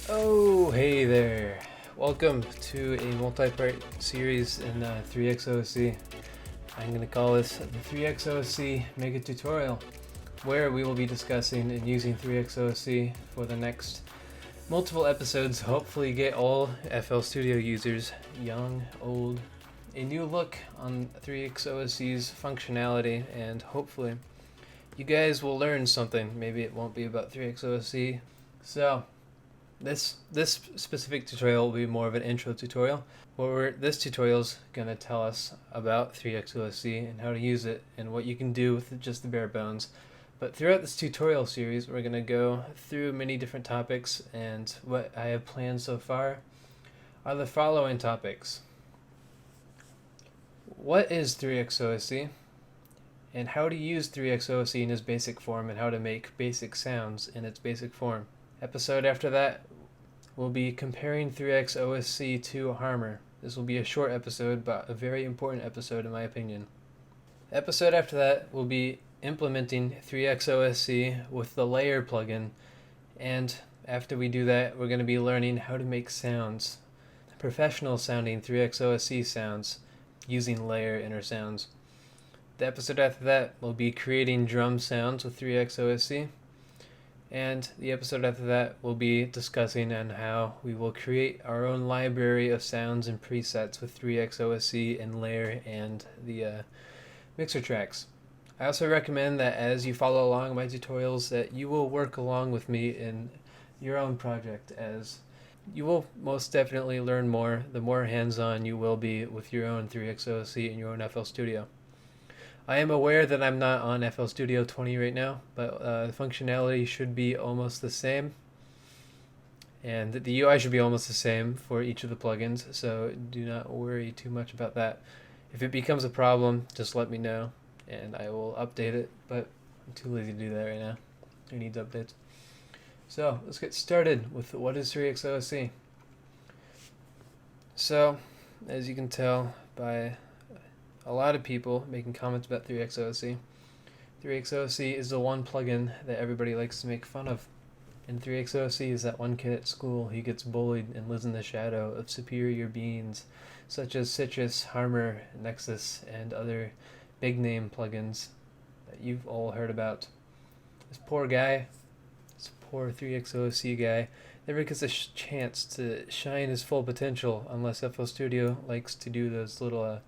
Oh, hey there. Welcome to a multi-part series in 3x OSC. I'm going to call this the 3x OSC Mega Tutorial, where we will be discussing and using 3x OSC for the next multiple episodes. Hopefully get all flstudio users, young, old, a new look on 3x OSC's functionality, and hopefully you guys will learn something. Maybe it won't be about 3x OSC. So, this specific tutorial will be more of an intro tutorial, where this tutorial is going to tell us about 3x OSC and how to use it and what you can do with just the bare bones. But throughout this tutorial series, we're going to go through many different topics, and what I have planned so far are the following topics. What is 3x OSC? And how to use 3x OSC in its basic form and how to make basic sounds in its basic form. Episode after that will be comparing 3x OSC to Harmor. This will be a short episode, but a very important episode in my opinion. Episode after that will be implementing 3x OSC with the Layer plugin, and after we do that, we're going to be learning how to make sounds, professional sounding 3x OSC sounds using Layer inner sounds. The episode after that will be creating drum sounds with 3x OSC. And the episode after that will be discussing on how we will create our own library of sounds and presets with 3x OSC and Layer and the mixer tracks. I also recommend that as you follow along my tutorials that you will work along with me in your own project, as you will most definitely learn more the more hands-on you will be with your own 3x OSC and your own FL Studio. I am aware that I'm not on FL Studio 20 right now, but the functionality should be almost the same, and the UI should be almost the same for each of the plugins, so do not worry too much about that. If it becomes a problem, just let me know, and I will update it, but I'm too lazy to do that right now. Who needs updates? So, let's get started with what is 3x OSC. So, as you can tell by a lot of people making comments about 3x OSC. 3x OSC is the one plugin that everybody likes to make fun of. And 3x OSC is that one kid at school who gets bullied and lives in the shadow of superior beings such as Citrus, Harmor, Nexus, and other big name plugins that you've all heard about. This poor guy, this poor 3x OSC guy, never gets a chance to shine his full potential unless FL Studio likes to do those little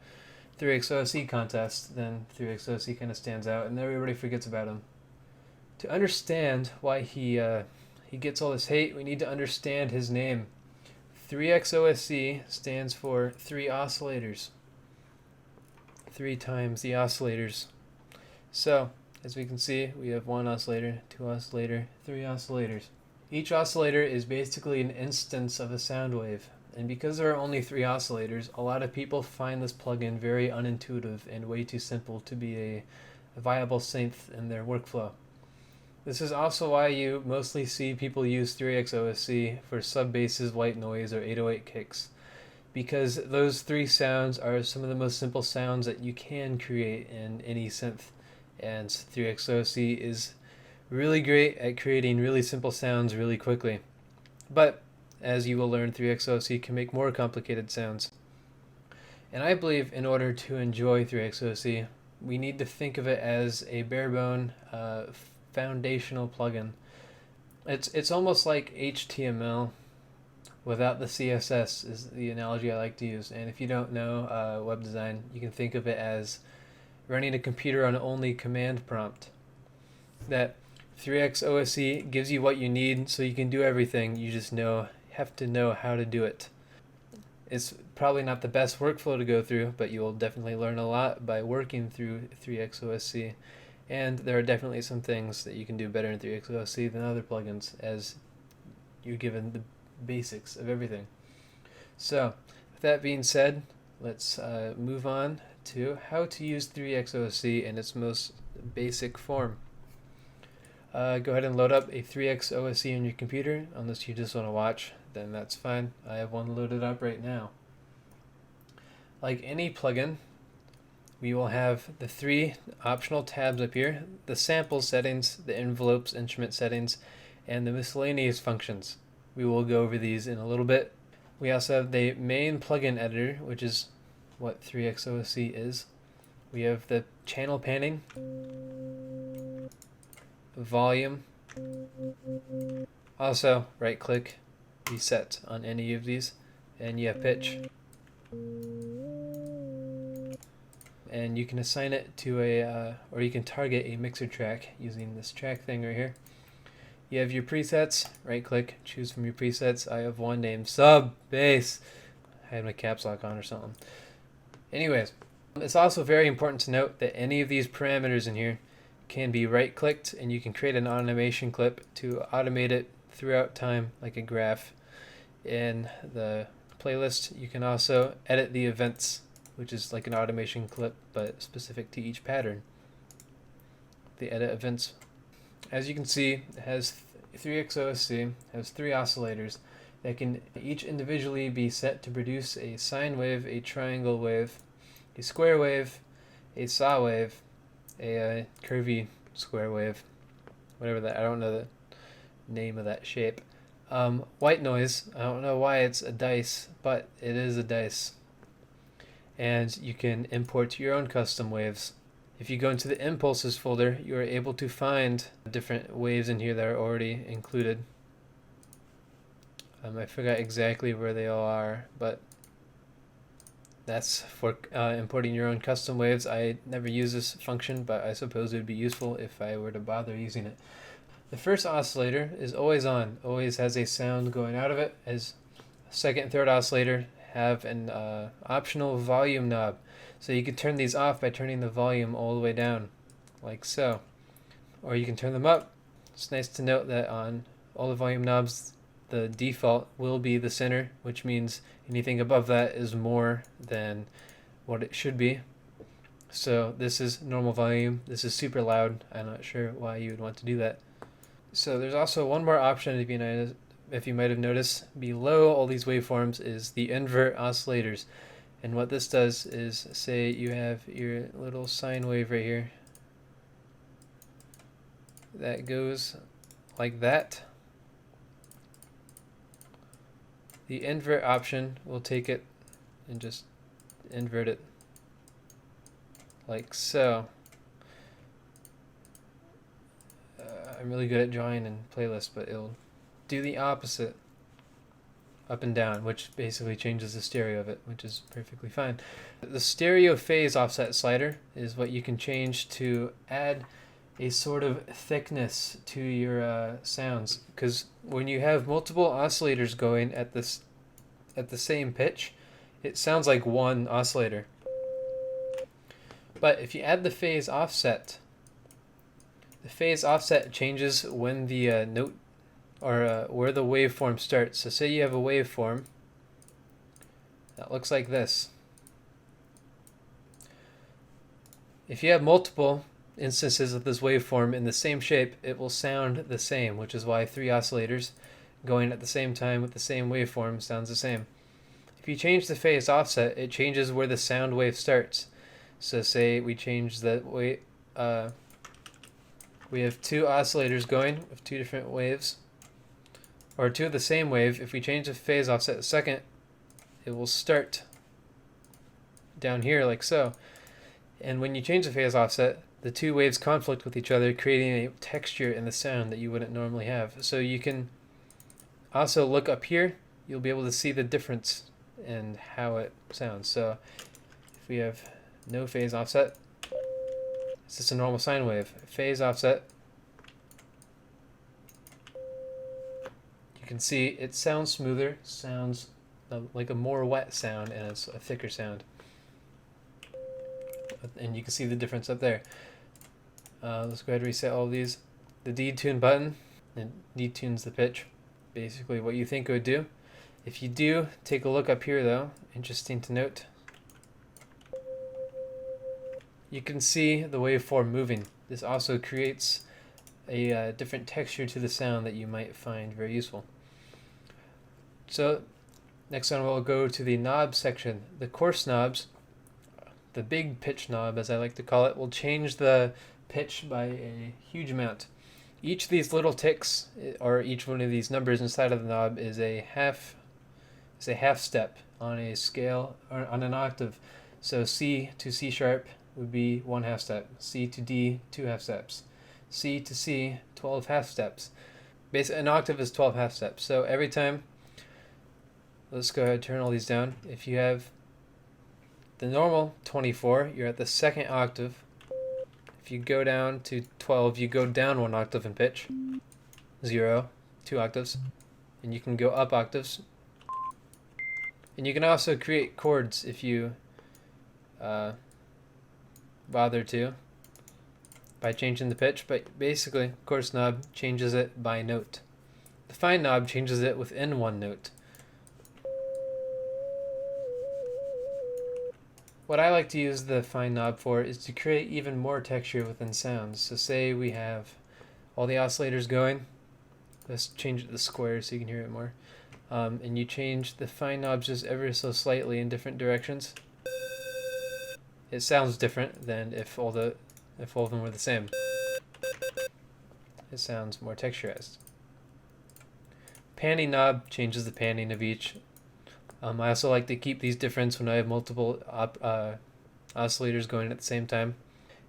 3x OSC contest. Then 3x OSC kind of stands out and everybody forgets about him. To understand why he gets all this hate, we need to understand his name. 3x OSC stands for 3 oscillators. 3 times the oscillators. So, as we can see, we have 1 oscillator, 2 oscillator, 3 oscillators. Each oscillator is basically an instance of a sound wave. And because there are only 3 oscillators, a lot of people find this plugin very unintuitive and way too simple to be a viable synth in their workflow. This is also why you mostly see people use 3x OSC for sub-basses, white noise, or 808 kicks, because those 3 sounds are some of the most simple sounds that you can create in any synth, and 3x OSC is really great at creating really simple sounds really quickly. But as you will learn, 3x OSC can make more complicated sounds. And I believe in order to enjoy 3x OSC, we need to think of it as a bare-bone foundational plugin. It's almost like HTML without the CSS is the analogy I like to use. And if you don't know web design, you can think of it as running a computer on only command prompt. That 3x OSC gives you what you need so you can do everything, you just have to know how to do it. It's probably not the best workflow to go through, but you will definitely learn a lot by working through 3x OSC. And there are definitely some things that you can do better in 3x OSC than other plugins, as you're given the basics of everything. So, with that being said, let's move on to how to use 3x OSC in its most basic form. Go ahead and load up a 3x OSC on your computer, unless you just want to watch, then that's fine. I have one loaded up right now. Like any plugin, we will have the 3 optional tabs up here: the sample settings, the envelopes, instrument settings, and the miscellaneous functions. We will go over these in a little bit. We also have the main plugin editor, which is what 3xOSC is. We have the channel panning, volume. Also, right click, reset on any of these, and you have pitch. And you can assign it to or you can target a mixer track using this track thing right here. You have your presets, right click, choose from your presets. I have one named sub bass. I had my caps lock on or something. Anyways, it's also very important to note that any of these parameters in here can be right clicked, and you can create an automation clip to automate it throughout time like a graph. In the playlist, you can also edit the events, which is like an automation clip but specific to each pattern. The edit events, as you can see, it has 3xOSC, has 3 oscillators that can each individually be set to produce a sine wave, a triangle wave, a square wave, a saw wave, a curvy square wave, whatever that, I don't know the name of that shape. White noise, I don't know why it's a dice, but it is a dice. And you can import your own custom waves. If you go into the impulses folder, you are able to find different waves in here that are already included. I forgot exactly where they all are, but that's for importing your own custom waves. I never use this function, but I suppose it would be useful if I were to bother using it. The first oscillator is always on, always has a sound going out of it, as second and third oscillator have an optional volume knob. So you can turn these off by turning the volume all the way down, like so. Or you can turn them up. It's nice to note that on all the volume knobs, the default will be the center, which means anything above that is more than what it should be. So this is normal volume. This is super loud. I'm not sure why you would want to do that. So there's also one more option if you might have noticed. Below all these waveforms is the invert oscillators. And what this does is, say you have your little sine wave right here that goes like that. The invert option will take it and just invert it like so. I'm really good at drawing in playlist, but it'll do the opposite, up and down, which basically changes the stereo of it, which is perfectly fine. The stereo phase offset slider is what you can change to add a sort of thickness to your sounds, because when you have multiple oscillators going at the same pitch, it sounds like one oscillator. But if you add the phase offset changes when the note or where the waveform starts. So say you have a waveform that looks like this. If you have multiple instances of this waveform in the same shape, it will sound the same, which is why 3 oscillators going at the same time with the same waveform sounds the same. If you change the phase offset, it changes where the sound wave starts. So say we change the way, we have 2 oscillators going with 2 different waves, or 2 of the same wave. If we change the phase offset a second, it will start down here like so. And when you change the phase offset, the 2 waves conflict with each other, creating a texture in the sound that you wouldn't normally have. So you can also look up here, you'll be able to see the difference in how it sounds. So if we have no phase offset, it's just a normal sine wave. Phase offset, you can see it sounds smoother, sounds like a more wet sound, and it's a thicker sound. And you can see the difference up there. Let's go ahead and reset all of these. The detune button, it detunes the pitch, basically what you think it would do. If you do, take a look up here though, interesting to note. You can see the waveform moving. This also creates a different texture to the sound that you might find very useful. So next on we'll go to the knob section. The coarse knobs, the big pitch knob as I like to call it, will change the pitch by a huge amount. Each of these little ticks, or each one of these numbers inside of the knob, is a half step on a scale, or on an octave. So C to C sharp would be 1 half step. C to D, 2 half steps. C to C, 12 half steps. Basically, an octave is 12 half steps. So every time, let's go ahead and turn all these down. If you have the normal 24, you're at the second octave. If you go down to 12, you go down 1 octave in pitch. 0, 2 octaves. And you can go up octaves. And you can also create chords if you bother to, by changing the pitch. But basically, coarse knob changes it by note. The fine knob changes it within one note. What I like to use the fine knob for is to create even more texture within sounds. So say we have all the oscillators going. Let's change it to square so you can hear it more. And you change the fine knobs just ever so slightly in different directions. It sounds different than if all of them were the same. It sounds more texturized. Panning knob changes the panning of each. I also like to keep these different when I have multiple oscillators going at the same time.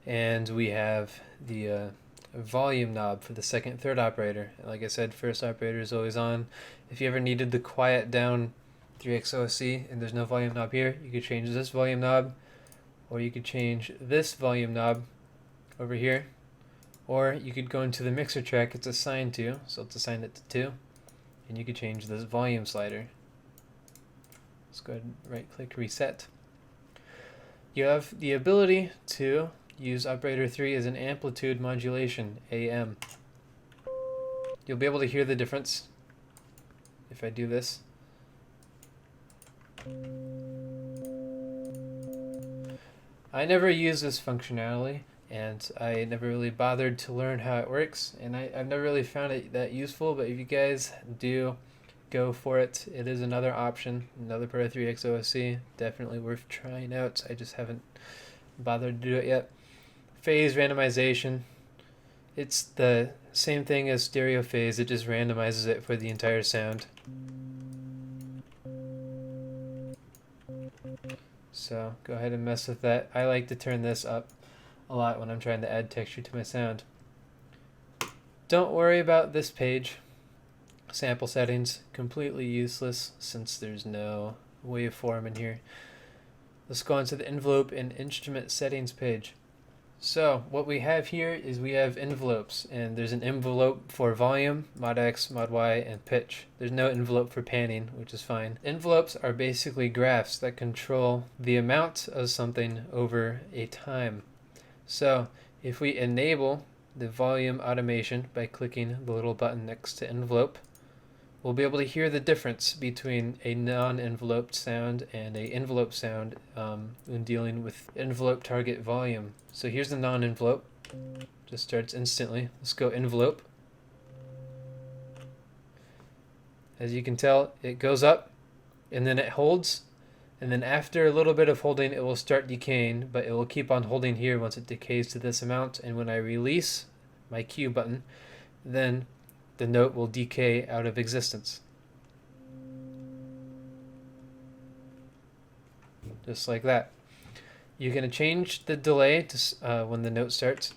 And we have the volume knob for the second, third operator. Like I said, first operator is always on. If you ever needed to quiet down 3x OSC and there's no volume knob here, you could change this volume knob, or you could change this volume knob over here, or you could go into the mixer track it's assigned to, so let's assign it to 2, and you could change this volume slider. Let's go ahead and right click reset. You have the ability to use operator 3 as an amplitude modulation, AM. You'll be able to hear the difference if I do this. I never use this functionality, and I never really bothered to learn how it works, and I've never really found it that useful, but if you guys do, go for it. It is another option, another part of 3x OSC, definitely worth trying out. I just haven't bothered to do it yet. Phase randomization, it's the same thing as stereo phase, it just randomizes it for the entire sound. So go ahead and mess with that. I like to turn this up a lot when I'm trying to add texture to my sound. Don't worry about this page. Sample settings, completely useless since there's no waveform in here. Let's go into the envelope and instrument settings page. So what we have here is we have envelopes, and there's an envelope for volume, mod X, mod Y, and pitch. There's no envelope for panning, which is fine. Envelopes are basically graphs that control the amount of something over a time. So if we enable the volume automation by clicking the little button next to envelope, we'll be able to hear the difference between a non-enveloped sound and a envelope sound when dealing with envelope target volume. So here's the non-envelope. Just starts instantly. Let's go envelope. As you can tell, it goes up and then it holds, and then after a little bit of holding it will start decaying, but it will keep on holding here once it decays to this amount, and when I release my Q button, then the note will decay out of existence. Just like that. You're going to change the delay to when the note starts.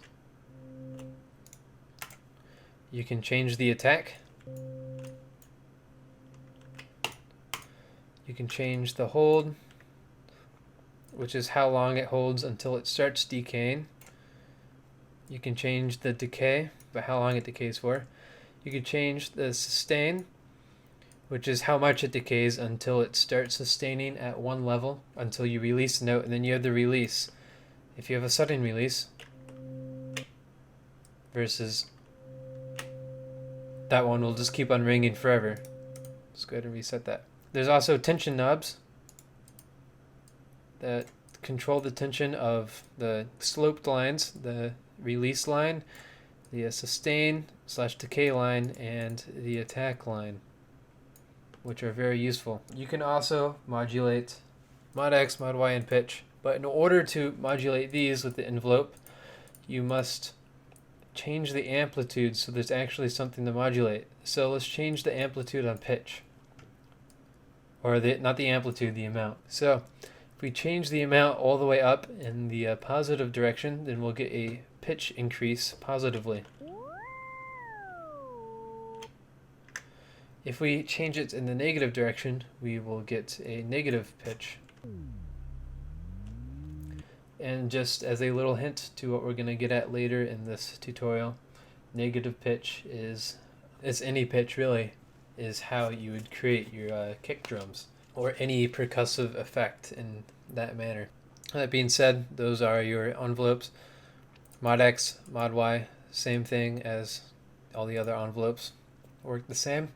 You can change the attack. You can change the hold, which is how long it holds until it starts decaying. You can change the decay, but how long it decays for. You can change the sustain, which is how much it decays until it starts sustaining at one level until you release the note, and then you have the release. If you have a sudden release versus that one will just keep on ringing forever. Let's go ahead and reset that. There's also tension knobs that control the tension of the sloped lines, the release line, the sustain / decay line, and the attack line, which are very useful. You can also modulate mod X, mod Y, and pitch, but in order to modulate these with the envelope, you must change the amplitude so there's actually something to modulate. So let's change the amplitude on pitch. Or not the amplitude, the amount. So if we change the amount all the way up in the positive direction, then we'll get a pitch increase positively. If we change it in the negative direction, we will get a negative pitch. And just as a little hint to what we're going to get at later in this tutorial, negative pitch is any pitch really, is how you would create your kick drums or any percussive effect in that manner. That being said, those are your envelopes. Mod X, Mod Y, same thing as all the other envelopes, work the same.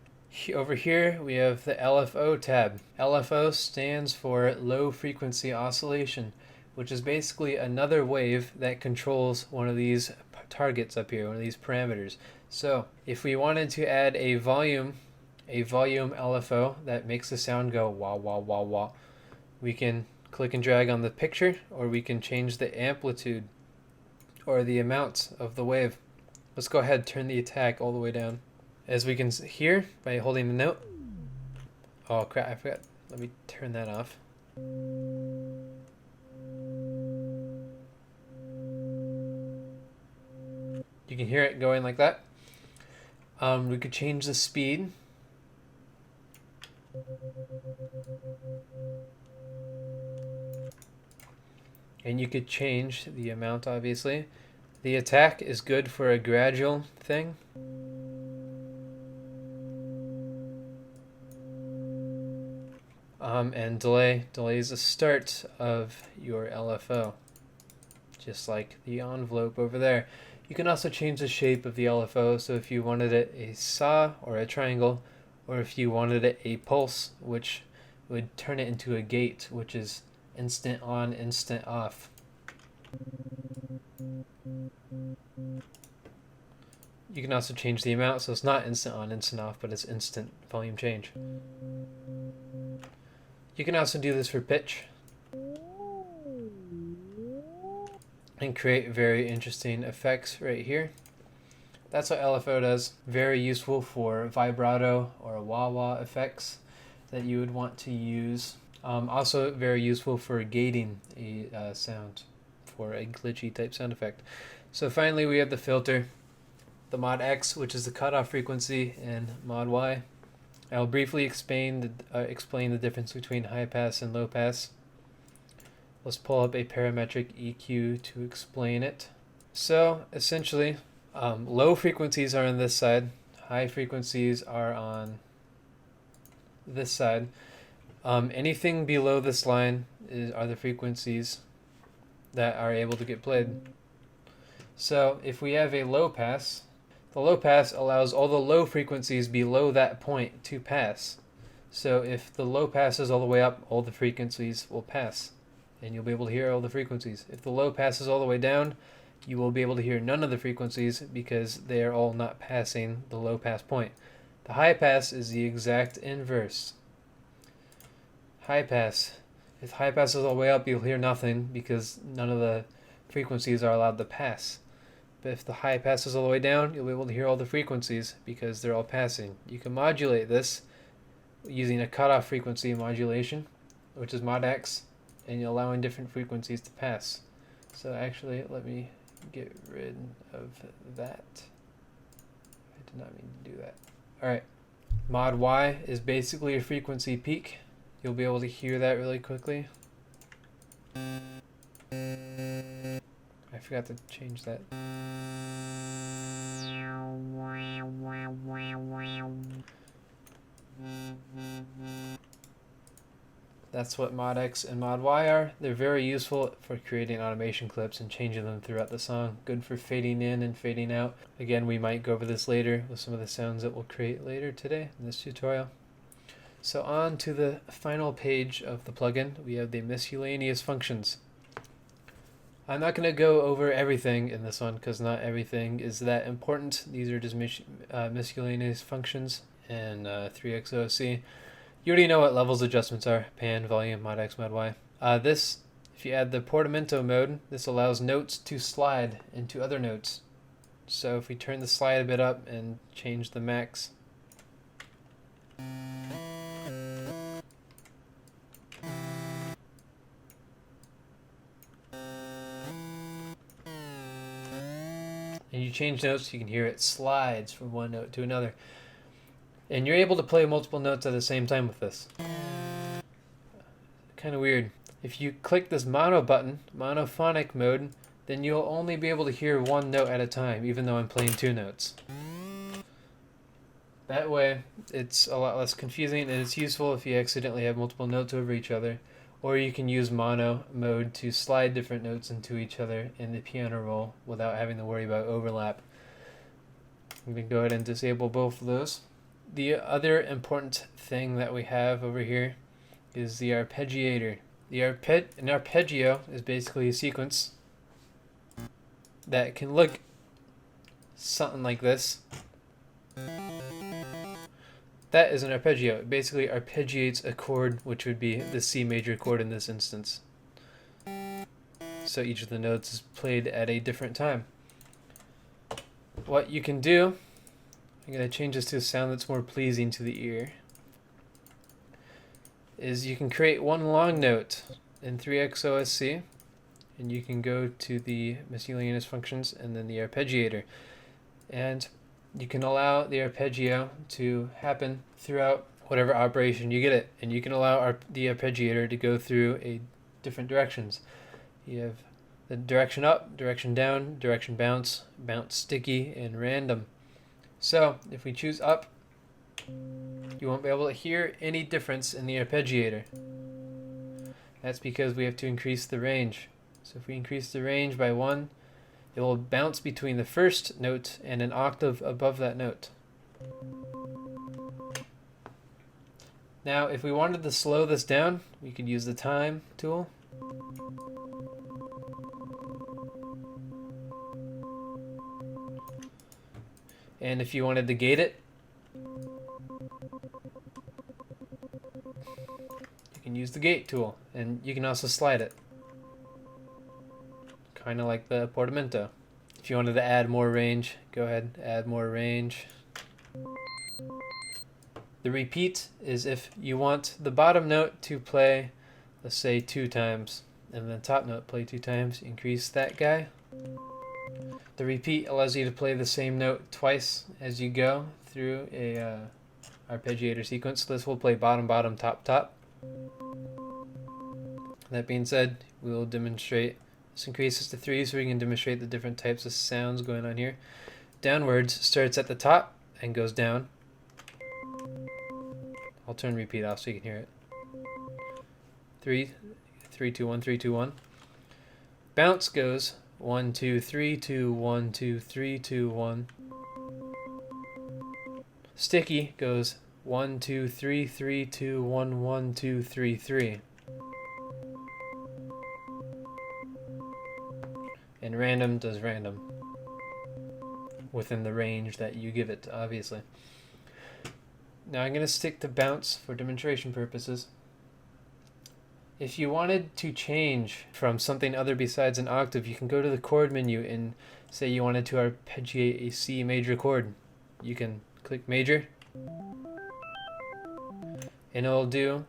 Over here we have the LFO tab. LFO stands for low frequency oscillation, which is basically another wave that controls one of these targets up here, one of these parameters. So if we wanted to add a volume LFO that makes the sound go wah wah wah wah, we can click and drag on the picture, or we can change the amplitude or the amount of the wave. Let's go ahead and turn the attack all the way down. As we can hear by holding the note. Oh crap, I forgot. Let me turn that off. You can hear it going like that. We could change the speed. And you could change the amount, obviously. The attack is good for a gradual thing. And delay is the start of your LFO, just like the envelope over there. You can also change the shape of the LFO, so if you wanted it a saw or a triangle, or if you wanted it a pulse, which would turn it into a gate, which is instant on, instant off. You can also change the amount, so it's not instant on, instant off, but it's instant volume change. You can also do this for pitch and create very interesting effects right here. That's what LFO does. Very useful for vibrato or wah-wah effects that you would want to use. Also very useful for gating a sound, for a glitchy type sound effect. So finally we have the filter, the Mod X, which is the cutoff frequency, and Mod Y. I'll briefly explain the difference between high pass and low pass. Let's pull up a parametric EQ to explain it. So essentially, low frequencies are on this side, high frequencies are on this side. Anything below this line are the frequencies that are able to get played. So if we have a low pass, the low pass allows all the low frequencies below that point to pass. So if the low passes all the way up, all the frequencies will pass, and you'll be able to hear all the frequencies. If the low passes all the way down, you will be able to hear none of the frequencies because they are all not passing the low pass point. The high pass is the exact inverse. High pass. If high passes all the way up, you'll hear nothing because none of the frequencies are allowed to pass. But if the high passes all the way down, you'll be able to hear all the frequencies because they're all passing. You can modulate this using a cutoff frequency modulation, which is Mod X, and you're allowing different frequencies to pass. So actually, let me get rid of that. I did not mean to do that. Alright, Mod Y is basically a frequency peak. You'll be able to hear that really quickly. I forgot to change that. That's what Mod X and Mod Y are. They're very useful for creating automation clips and changing them throughout the song. Good for fading in and fading out. Again, we might go over this later with some of the sounds that we'll create later today in this tutorial. So on to the final page of the plugin, we have the miscellaneous functions. I'm not going to go over everything in this one because not everything is that important. These are just miscellaneous functions and 3x OSC. You already know what levels adjustments are: pan, volume, Mod X, Mod Y. If you add the portamento mode, this allows notes to slide into other notes. So if we turn the slide a bit up and change the max, and you change notes, you can hear it slides from one note to another. And you're able to play multiple notes at the same time with this. Kind of weird. If you click this mono button, monophonic mode, then you'll only be able to hear one note at a time, even though I'm playing two notes. That way, it's a lot less confusing, and it's useful if you accidentally have multiple notes over each other. Or you can use mono mode to slide different notes into each other in the piano roll without having to worry about overlap. We can go ahead and disable both of those. The other important thing that we have over here is the arpeggiator. An arpeggio is basically a sequence that can look something like this. That is an arpeggio. It basically arpeggiates a chord, which would be the C major chord in this instance. So each of the notes is played at a different time. What you can do, I'm going to change this to a sound that's more pleasing to the ear, is you can create one long note in 3x OSC, and you can go to the miscellaneous functions and then the arpeggiator. And you can allow the arpeggio to happen throughout whatever operation you get it. And you can allow the arpeggiator to go through different directions. You have the direction up, direction down, direction bounce, bounce sticky, and random. So if we choose up, you won't be able to hear any difference in the arpeggiator. That's because we have to increase the range. So if we increase the range by 1, it will bounce between the first note and an octave above that note. Now, if we wanted to slow this down, we could use the time tool. And if you wanted to gate it, you can use the gate tool, and you can also slide it. Kind of like the portamento. If you wanted to add more range, go ahead, add more range. The repeat is if you want the bottom note to play, let's say 2 times, and the top note play 2 times, increase that guy. The repeat allows you to play the same note twice as you go through a arpeggiator sequence. This will play bottom, bottom, top, top. That being said, we will demonstrate. This increases to 3 so we can demonstrate the different types of sounds going on here. Downwards starts at the top and goes down. I'll turn repeat off so you can hear it. 3, 3, 2, 1, 3, 2, 1. Bounce goes 1, 2, 3, 2, 1, 2, 3, 2, 1. Sticky goes 1, 2, 3, 3, 2, 1, 1, 2, 3, 3. And random does random within the range that you give it, obviously. Now I'm going to stick to bounce for demonstration purposes. If you wanted to change from something other besides an octave, you can go to the chord menu and say you wanted to arpeggiate a C major chord. You can click major, and it'll do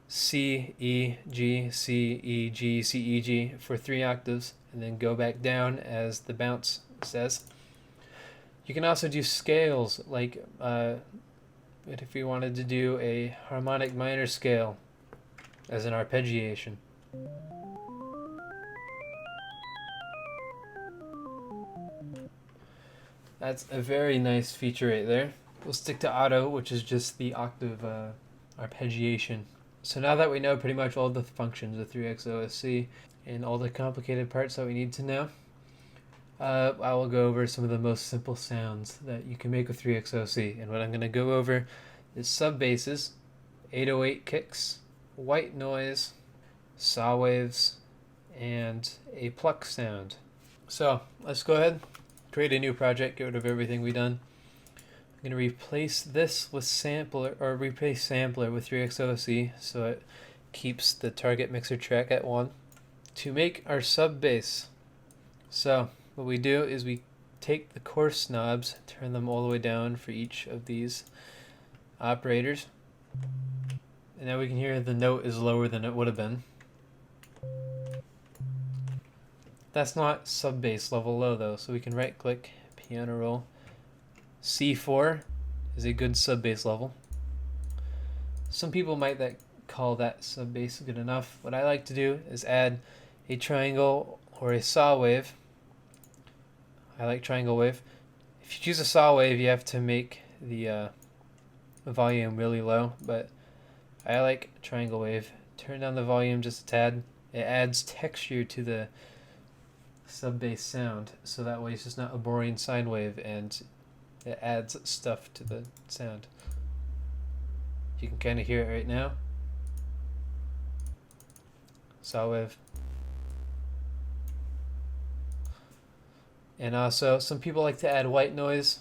C, E, G, C, E, G, C, E, G for 3 octaves, and then go back down as the bounce says. You can also do scales, like if you wanted to do a harmonic minor scale as an arpeggiation. That's a very nice feature right there. We'll stick to auto, which is just the octave arpeggiation. So now that we know pretty much all the functions of 3x OSC and all the complicated parts that we need to know, I will go over some of the most simple sounds that you can make with 3x OSC. And what I'm going to go over is sub basses, 808 kicks, white noise, saw waves, and a pluck sound. So let's go ahead, create a new project, get rid of everything we've done. I'm going to replace this with sampler, or replace sampler with 3x OSC so it keeps the target mixer track at 1. To make our sub bass, so what we do is we take the coarse knobs, turn them all the way down for each of these operators. And now we can hear the note is lower than it would have been. That's not sub bass level low though, so we can right click, piano roll. C4 is a good sub bass level. Some people might call that sub bass good enough. What I like to do is add a triangle or a saw wave. I like triangle wave. If you choose a saw wave, you have to make the volume really low, but I like triangle wave. Turn down the volume just a tad. It adds texture to the sub bass sound, so that way it's just not a boring sine wave, and it adds stuff to the sound. You can kind of hear it right now. Saw wave. And also, some people like to add white noise.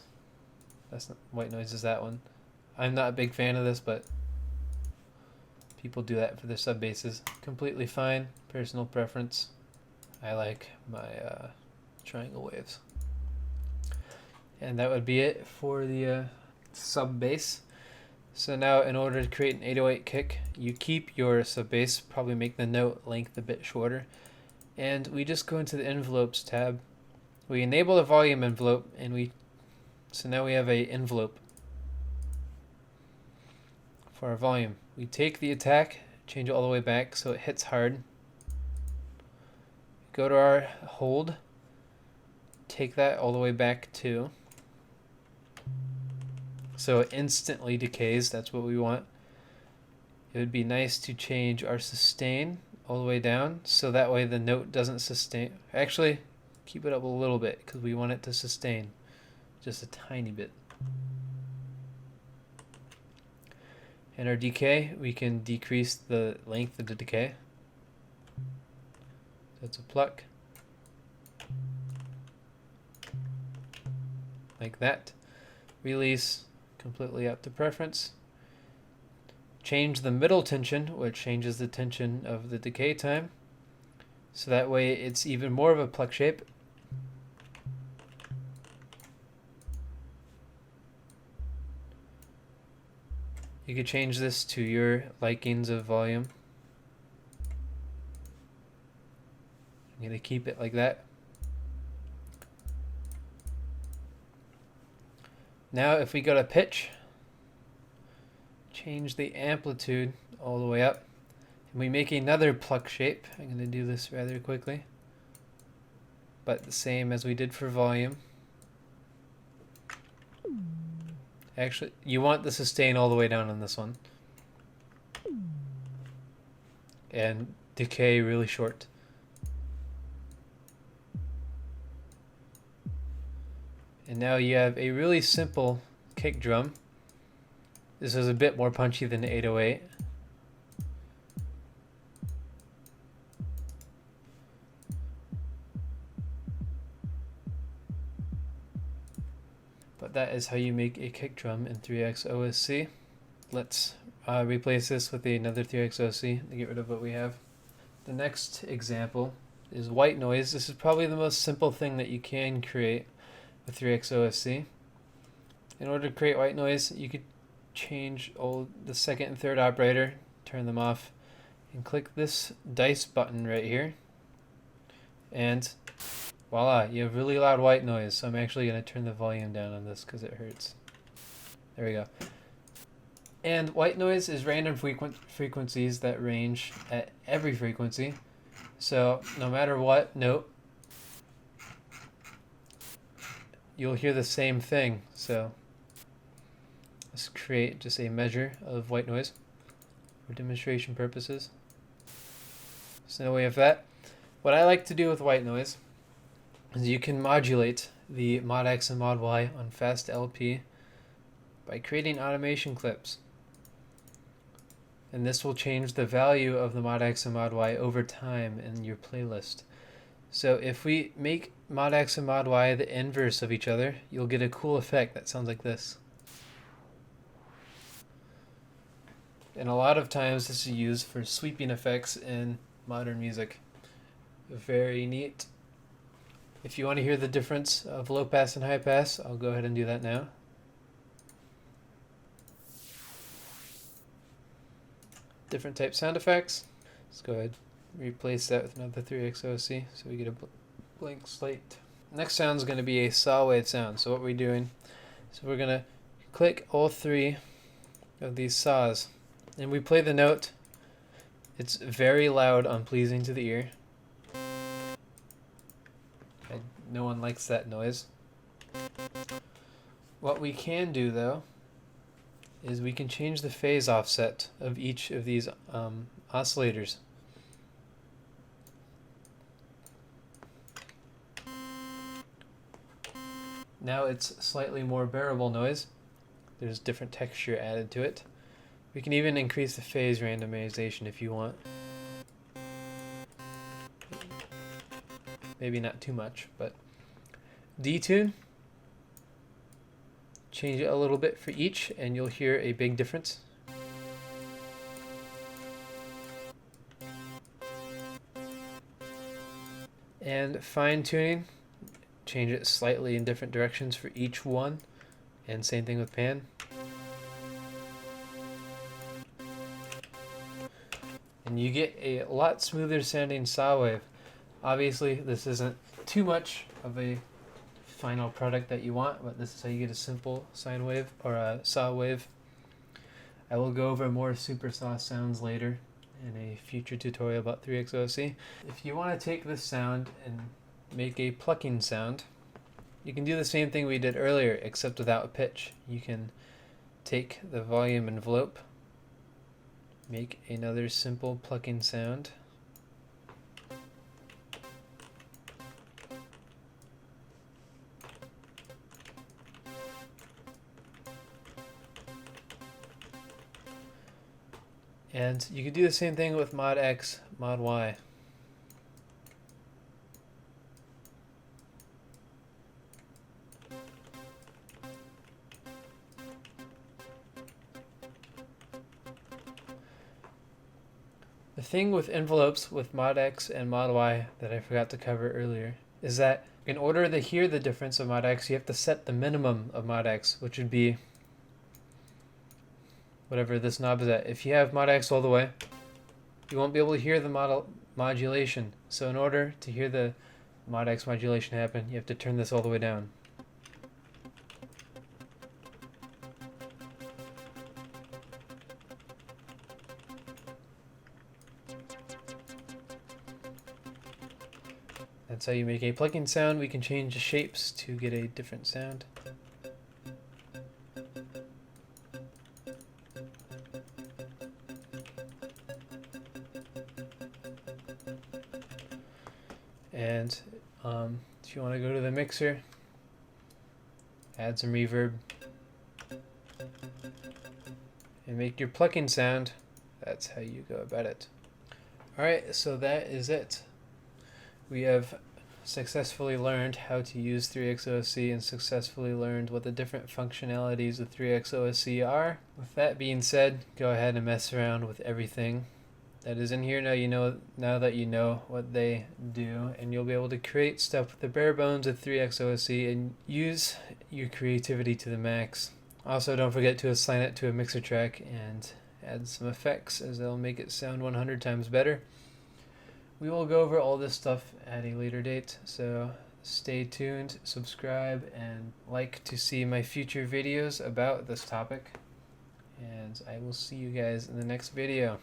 That's not white noise, is that one. I'm not a big fan of this, but people do that for their sub basses. Completely fine. Personal preference. I like my triangle waves. And that would be it for the sub bass. So now, in order to create an 808 kick, you keep your sub bass, probably make the note length a bit shorter, and we just go into the envelopes tab. We enable the volume envelope, and so now we have a envelope for our volume. We take the attack, change it all the way back so it hits hard. Go to our hold, take that all the way back too, so it instantly decays. That's what we want. It would be nice to change our sustain all the way down, so that way the note doesn't sustain. Actually, keep it up a little bit because we want it to sustain just a tiny bit. And our decay, we can decrease the length of the decay. That's a pluck. Like that. Release, completely up to preference. Change the middle tension, which changes the tension of the decay time. So that way it's even more of a pluck shape. You could change this to your likings of volume. I'm going to keep it like that. Now if we go to pitch, change the amplitude all the way up, and we make another pluck shape. I'm going to do this rather quickly, but the same as we did for volume. Actually, you want the sustain all the way down on this one, and decay really short. And now you have a really simple kick drum. This is a bit more punchy than the 808. But that is how you make a kick drum in 3X OSC. Let's replace this with another 3X OSC to get rid of what we have. The next example is white noise. This is probably the most simple thing that you can create with 3X OSC. In order to create white noise, you could change the second and third operator, turn them off, and click this dice button right here. And voila, you have really loud white noise. So I'm actually going to turn the volume down on this because it hurts. There we go. And white noise is random frequencies that range at every frequency. So no matter what note, you'll hear the same thing. So let's create just a measure of white noise for demonstration purposes. So now we have that. What I like to do with white noise is you can modulate the mod X and mod Y on fast LP by creating automation clips. And this will change the value of the mod X and mod Y over time in your playlist. So if we make mod X and mod Y the inverse of each other, you'll get a cool effect that sounds like this. And a lot of times this is used for sweeping effects in modern music. Very neat. If you want to hear the difference of low pass and high pass, I'll go ahead and do that now. Different type sound effects. Let's go ahead and replace that with another 3x OSC so we get a blank slate. Next sound is going to be a saw wave sound. So what we're doing, so we're going to click all three of these saws and we play the note. It's very loud, unpleasing to the ear. No one likes that noise. What we can do though is we can change the phase offset of each of these oscillators. Now it's slightly more bearable noise. There's different texture added to it. We can even increase the phase randomization if you want. Maybe not too much, but detune. Change it a little bit for each and you'll hear a big difference. And fine tuning, change it slightly in different directions for each one, and same thing with pan. And you get a lot smoother sounding saw wave. Obviously this isn't too much of a final product that you want, but this is how you get a simple sine wave or a saw wave. I will go over more super saw sounds later in a future tutorial about 3x OSC. If you want to take this sound and make a plucking sound, you can do the same thing we did earlier except without a pitch. You can take the volume envelope, make another simple plucking sound. And you can do the same thing with mod X, mod Y. The thing with envelopes with mod X and mod Y that I forgot to cover earlier is that in order to hear the difference of mod X, you have to set the minimum of mod X, which would be whatever this knob is at. If you have mod X all the way, you won't be able to hear the modulation. So in order to hear the mod X modulation happen, you have to turn this all the way down. That's how you make a plucking sound. We can change the shapes to get a different sound. And if you want to go to the mixer, add some reverb, and make your plucking sound, that's how you go about it. Alright, so that is it. We have successfully learned how to use 3x OSC and successfully learned what the different functionalities of 3x OSC are. With that being said, go ahead and mess around with everything that is in here. Now that you know what they do, and you'll be able to create stuff with the bare bones of 3x OSC and use your creativity to the max. Also, don't forget to assign it to a mixer track and add some effects, as they'll make it sound 100 times better. We will go over all this stuff at a later date, so stay tuned, subscribe, and like to see my future videos about this topic. And I will see you guys in the next video.